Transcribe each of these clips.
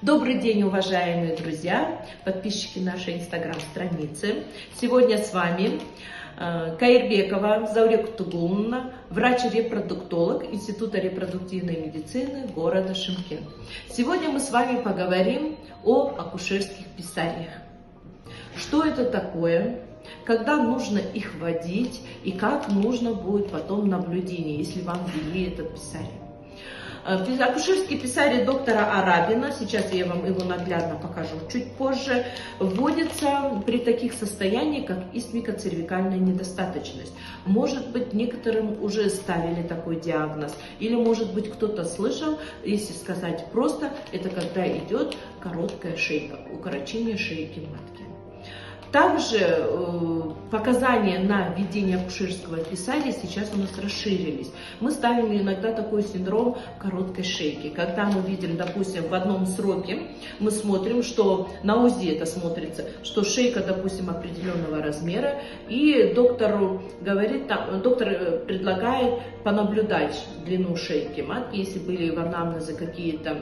Добрый день, уважаемые друзья, подписчики нашей инстаграм-страницы. Сегодня с вами Каирбекова Заурек Тугуловна, врач-репродуктолог Института репродуктивной медицины города Шымкент. Сегодня мы с вами поговорим о акушерских писариях. Что это такое? Когда нужно их вводить и как нужно будет потом наблюдение, если вам ввели этот писарий. Акушерский писарий доктора Арабина, сейчас я вам его наглядно покажу чуть позже, вводится при таких состояниях, как истмико-цервикальная недостаточность. Может быть, некоторым уже ставили такой диагноз, или может быть кто-то слышал, если сказать просто, это когда идет короткая шейка, укорочение шейки матки. Также показания на введение акушерского писария сейчас у нас расширились. Мы ставим иногда такой синдром короткой шейки. Когда мы видим, допустим, в одном сроке, мы смотрим, что на УЗИ это смотрится, что шейка, допустим, определенного размера, и доктор предлагает понаблюдать длину шейки матки, если были в анамнезе какие-то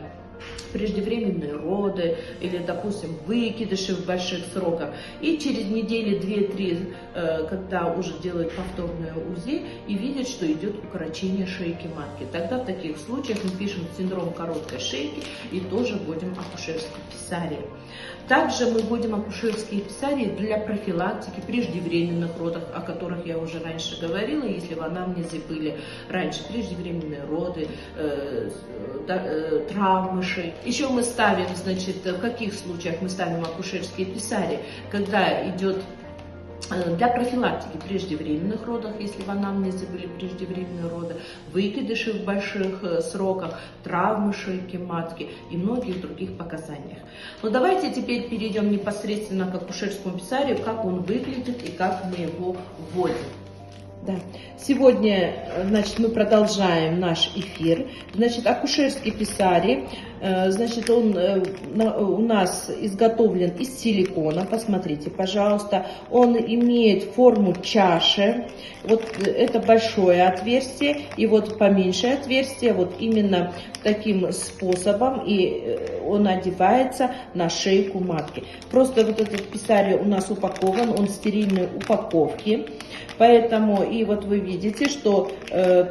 преждевременные роды или, допустим, выкидыши в больших сроках. И через недели 2-3, когда уже делают повторное УЗИ и видят, что идет укорочение шейки матки. Тогда в таких случаях мы пишем синдром короткой шейки и тоже вводим акушерский писарий. Также мы вводим акушерские писарии для профилактики преждевременных родов, о которых я уже раньше говорила, если в анамнезе были раньше преждевременные роды, травмы шеи. Еще мы ставим, значит, в каких случаях мы ставим акушерские писарии, когда идет для профилактики преждевременных родов, если в анамнезе были преждевременные роды, выкидыши в больших сроках, травмы шейки матки и многих других показаниях. Но давайте теперь перейдем непосредственно к акушерскому писарию, как он выглядит и как мы его вводим. Да. Сегодня, значит, мы продолжаем наш эфир. Значит, акушерский писарий, значит, он у нас изготовлен из силикона. Посмотрите, пожалуйста. Он имеет форму чаши. Вот это большое отверстие и вот поменьше отверстие. Вот именно таким способом и он одевается на шейку матки. Просто вот этот писарий у нас упакован, он в стерильной упаковке. Поэтому и вот вы видите, что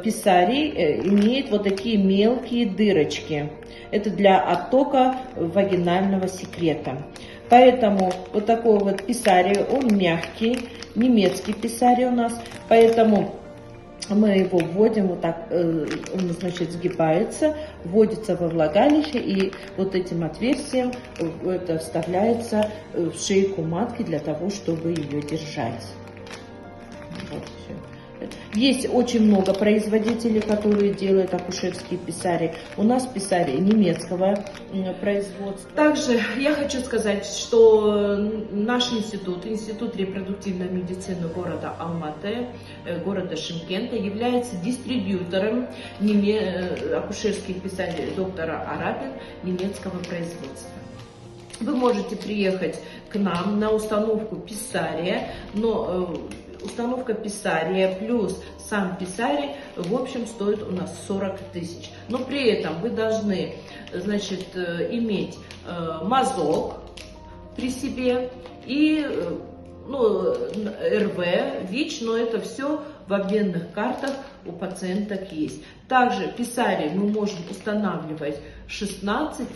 писарий имеет вот такие мелкие дырочки. Это для оттока вагинального секрета. Поэтому вот такой вот писарий, он мягкий, немецкий писарий у нас. Поэтому мы его вводим вот так, он, значит, сгибается, вводится во влагалище и вот этим отверстием это вставляется в шейку матки для того, чтобы ее держать. Вот все. Есть очень много производителей, которые делают акушерские писарии. У нас писарии немецкого производства. Также я хочу сказать, что наш институт, Институт репродуктивной медицины города Алматы, города Шымкента, является дистрибьютором акушерских писарий доктора Арабин немецкого производства. Вы можете приехать к нам на установку писария, но установка писария плюс сам писарий в общем стоит у нас 40 тысяч. Но при этом вы должны, значит, иметь мазок при себе и РВ, ВИЧ, но это все в обменных картах у пациенток есть. Также писарий мы можем устанавливать 16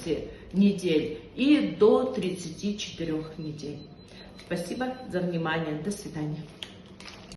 недель и до 34 недель. Спасибо за внимание. До свидания.